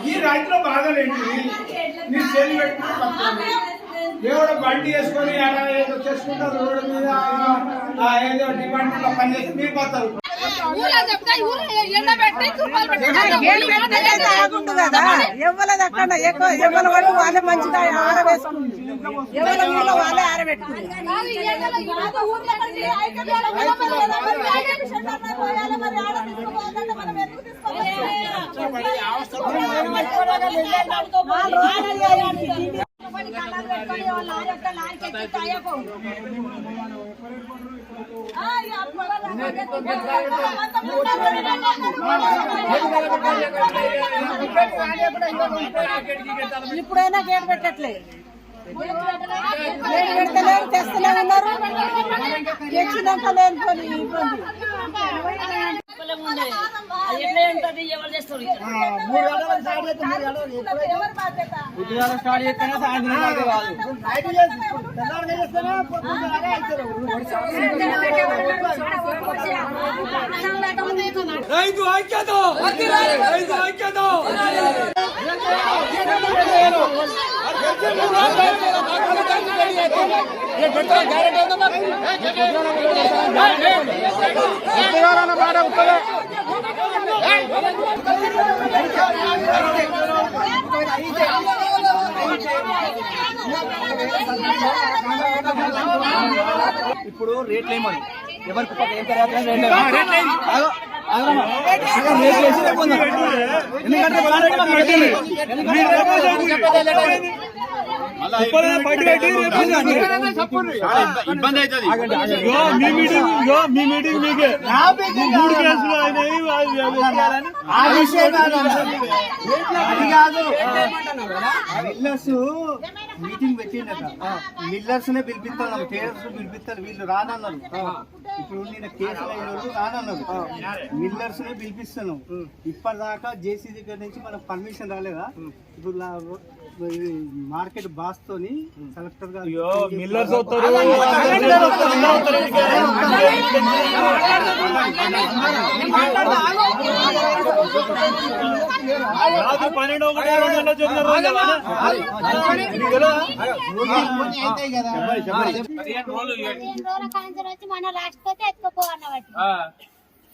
ఈ రైతులో బాధలేంటి మీరు చేతి పెట్టుకుని ఎవడో బండి వేసుకొని ఏదో చేసుకుంటారు రోడ్డు మీద ఏదో డిపార్ట్మెంట్ లో పనిచేసి మీరు పోతారు. ఎవరు అక్కడ ఎవరు వాళ్ళు వాళ్ళే మంచిగా ఆరవేసుకుంది ఎవరి ఊళ్ళో వాళ్ళే ఆరబెట్టుకుంది. ఇప్పుడైనా గేట్ పెట్టట్లేదు, గేట్ పెట్టలేరు, తెస్తూనే ఉన్నారు. తెచ్చినాక లేని ఇబ్బంది. రైతు ఐక్యత, రైతు ఐక్యత. ఇప్పుడు రేట్లు ఏమని ఎవరికి ఏం ఎందుకంటే ఇబ్బంది అవుతుంది. మీ మీటింగ్ మీకే 3 కేసులు మిల్లర్స్ మీటింగ్ పెట్టిండట. మిల్లర్స్ నే పిలిపిస్తాను, ట్రేడర్స్ పిలిపిస్తారు, వీళ్ళు రానన్నారు. ఇప్పుడు నేను కేసులు అయిన వాళ్ళు రానన్నారు, మిల్లర్స్ నే పిలిపిస్తాను. ఇప్పటిదాకా జేసీ దగ్గర నుంచి మనకు పర్మిషన్ రాలేదా? ఇప్పుడు మార్కెట్ బాస్ తోని కలెక్టర్ గారు మిల్లర్స్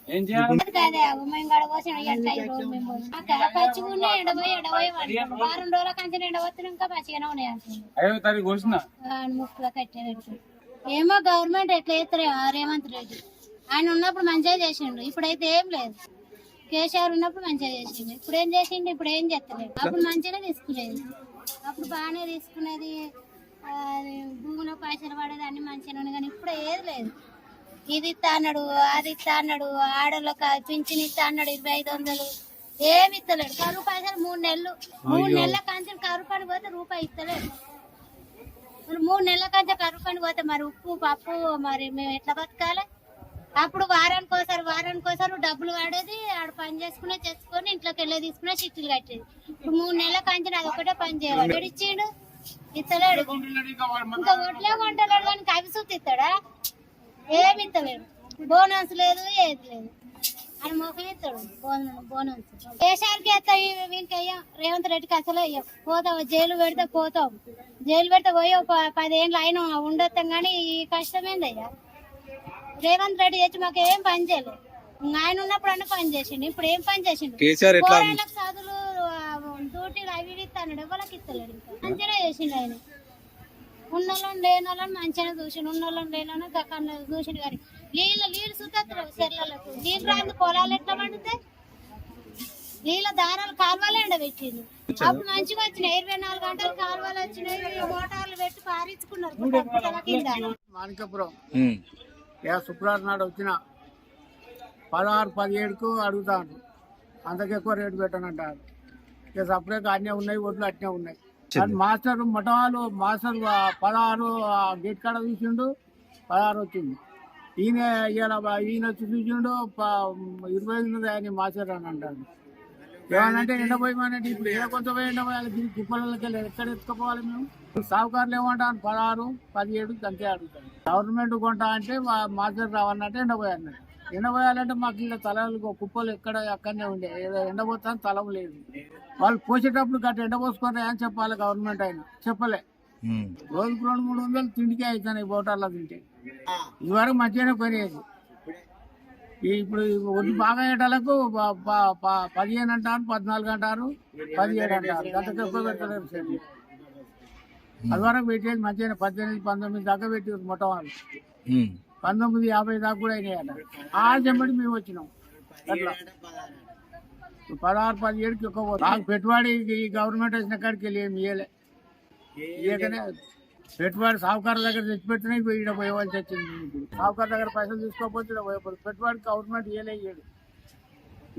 ఏం చేయాలి? ఏమో గవర్నమెంట్ ఎట్లా చేస్తారు రేవంత్ రెడ్డి. ఆయన ఉన్నప్పుడు మంచిగా చేసిండు, ఇప్పుడైతే ఏం లేదు. కేసీఆర్ ఉన్నప్పుడు మంచిగా చేసిండు, ఇప్పుడు ఏం చేసిండు? ఇప్పుడు ఏం చేస్తలేదు. అప్పుడు మంచిగా తీసుకునేది, అప్పుడు బాగానే తీసుకునేది. భూమిలో పైసలు పడేది అన్ని మంచిగా, కానీ ఇప్పుడు ఏది లేదు. ఇది ఇస్తా అన్నాడు, అది ఇస్తా అన్నాడు, ఆడోళ్ళకి పింఛన్ ఇస్తా అన్నాడు 2500, ఏమి ఇస్తలేడు. కరువు పైసలు 3 నెలల కంచె కరువు పని పోతే రూపాయి ఇస్తలేడు. 3 నెలల కంచె కరువు పని పోతే మరి ఉప్పు పప్పు మరి మేము ఎట్లా బతకాలి? అప్పుడు వారానికోసారి డబ్బులు వాడేది, ఆడ పని చేసుకునే తెచ్చుకొని ఇంట్లోకి వెళ్ళి తీసుకునే చిట్టులు కట్టేది. ఇప్పుడు 3 నెలల కంచె అది ఒకటే పని చేయాలి. ఇచ్చిండు ఇస్తలేడు, ఇంకా ఒట్లే కొంటలేడు. కానీ కవిసూతి ఇస్తాడా? ఏమి ఇస్తలేడు. బోనస్ లేదు, ఏది లేదు. అని మొఖం ఇస్తాడు బోనస్. కేసీఆర్కి వేస్తాం, వీనికి అయ్యాం. రేవంత్ రెడ్డికి అసలు అయ్యాం. పోతాం, జైలు పెడితే పోతాం. జైలు పెడితే పోయి 10 ఏళ్ళు అయినా ఉండొస్తాం. కానీ ఈ కష్టమేందయ్యా? రేవంత్ రెడ్డి చేసి మాకు ఏం పని చేయలేదు. ఆయన ఉన్నప్పుడు అన్న పని చేసిండు, ఇప్పుడు ఏం పని చేసిండు? పోరాళ్ళకి చదువులు డ్యూటీలు అవి ఇస్తాడు, ఎవరికి ఇస్తలేడు. ఇంకా మంచిగా చేసిండు ఆయన. ఉన్నోళ్ళని లేని వాళ్ళని మంచిగా చూసిండు, ఉన్నోళ్ళని లేని వాళ్ళని దక్కన చూసిండు. కానీ నీళ్ళు సుతత్తులు చెర్లకు నీళ్ళు రాని పొలాలు ఎట్లా పండితే నీళ్ళ దారాలు కాలువలే ఎండబెట్టిండు. అప్పుడు మంచిగా వచ్చినాయి, 24 గంటలు కాలువలు వచ్చినాయి. మోటార్లు పెట్టి పారించుకున్నారు. మాణిక్యపురం శుక్రవారం నాడు వచ్చిన 16-17కు అడుగుతాను, అంతకెక్కువ రేటు పెట్టనంటారు. ఇక సపరేట్ అన్నీ ఉన్నాయి, ఒడ్లు అట్నే ఉన్నాయి. కానీ మాస్టర్ మఠవాళ్ళు మాస్టర్ 16 గేట్ కాడ చూసిండు, 16 వచ్చింది. ఈయన వచ్చి చూసిండు 25 ఆయన మాస్టర్ అని అంటాడు. ఏమనంటే ఎండపోయమనంటే ఇప్పుడు ఏ కొంచెం ఎండపోయాలి, దీనికి కుప్పలకి వెళ్ళి ఎక్కడ ఎత్తుకుపోవాలి మేము? సావుకారులు ఏమంటారు 16, 17 అంతే అడుగుతారు. గవర్నమెంట్ కొంటా అంటే మాస్టర్ రావాలంటే ఎండపోయాలన్నట్టు. ఎండపోయాలంటే మాకు ఇలా తలలు కుప్పలు ఎక్కడ అక్కడనే ఉండే, ఎండపోతాను తలం లేదు. వాళ్ళు పోసేటప్పుడు గట్ట ఎండపోసుకుంటారు అని చెప్పాలి గవర్నమెంట్ ఆయన, చెప్పలే. రోజుకు 200-300 తిండికే అవుతాయి బోటాల్లో తింటే. ఇదివరకు మంచిగానే కొనేది. ఇప్పుడు ఒడ్డు బాగా ఏటాలకు 15 అంటారు, 14 అంటారు, 17 అంటారు. గంటకు ఎక్కువ పెట్టలేరు సేపు. అది వరకు పెట్టేది మంచిగానే 18, 19 దాకా పెట్టి మొట్ట వాళ్ళు 1950 దాకా కూడా అయినాయట. ఆ చెంబడి మేము వచ్చినాం అట్లా 16, 17కి ఎక్కువ పోతుంది. నాకు పెట్టుబడి ఈ గవర్నమెంట్ వచ్చిన కాడికి వెళ్ళి ఏమి ఇయ్యలే. ఇయ్యకనే పెట్టుబడి సావుకారు దగ్గర తెచ్చిపెట్టినా ఇక్కడ పోయవలసి వచ్చింది. ఇప్పుడు సావుకారు దగ్గర పైసలు తీసుకోకపోతే ఇక్కడ పోయకూడదు. పెట్టుబడి గవర్నమెంట్ ఇయ్యడు,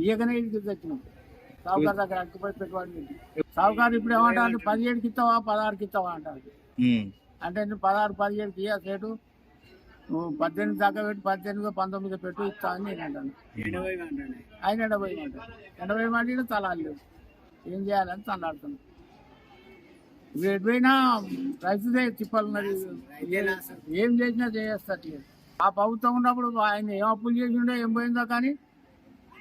ఇయ్యకనే ఇక్కడికి తెచ్చినాం. సావుకారు దగ్గర అక్కుపోయి పెట్టుబడి సావుకారు ఇప్పుడు ఏమంటారు 17కి ఇస్తావా 16కి ఇస్తావా అంటారు. అంటే నువ్వు 16, 17కి ఇయ్య సేటు, నువ్వు 18 దాకా పెట్టి 18, 19 పెట్టు ఇస్తా అని నేను అంటాను. ఆయన 80 అంటాడు. 80 మాట తలాలు లేవు, ఏం చేయాలని తలాడుతున్నాను. ఎటుపోయినా రైతుదే తిప్పాలన్నది, ఏం చేసినా చేస్తారు. ఆ ప్రభుత్వం ఉన్నప్పుడు ఆయన ఏం అప్పులు చేసిండో ఏం పోయిందో, కానీ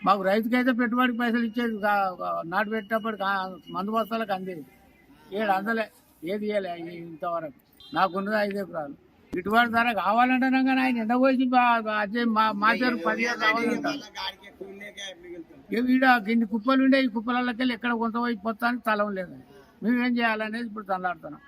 మాకు రైతుకైతే పెట్టుబడికి పైసలు ఇచ్చేది. నాటు పెట్టేటప్పటికి మందు బస్తాలకు అందేది. 7 అందలే, ఏది ఇవ్వలే ఇంతవరకు. నాకున్నది 5 ఎకరాలు. గిట్టుబాటు ధర కావాలంటున్నాం కానీ ఆయన ఎండపోయి మార్చారు 10 కావాలంటారు. ఈడ గిన్ని కుప్పలు ఉండే, ఈ కుప్పలకి వెళ్ళి ఎక్కడ కొంత పోయి పొత్తానికి తలం లేదు. మేమేం చేయాలనేది ఇప్పుడు తల్లాడుతున్నాం.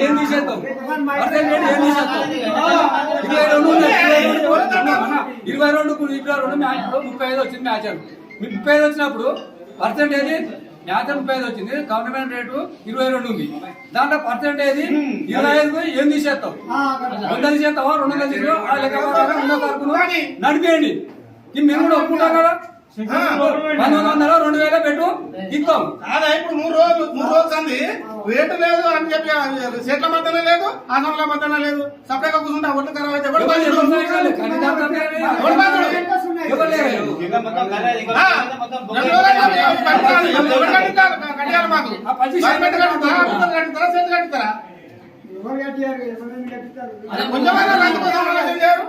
ఏం తీసేస్తాం 22 మ్యాచ్లో 35 వచ్చింది. మ్యాచ్ 35 వచ్చినప్పుడు పర్సెంటేజ్ మ్యాచ్ 35 వచ్చింది. గవర్నమెంట్ రేటు 22 ఉంది. దాంట్లో పర్సెంటేజ్ 25 ఏం తీసేస్తాం? 100 తీసేస్తావా? 200 తీసేస్తావా? ఆ లెక్క నడిపేయండి. మేము కూడా ఒప్పుకుంటాం కదా. 1900, 2000 పెట్టు ఇస్తాం. అదే ఇప్పుడు 3 రోజులు అంది రేటు లేదు అని చెప్పి చెట్ల మధ్యన లేదు, ఆసనల మధ్యన లేదు. సపరేట్గా కూర్చుంటా ఒట్టు ఖరాబ్ అయితే కట్టాలి మాకు. కట్టిస్తారా కొంచెమైనా రైతు కోసం ఆలోచన చేయరు.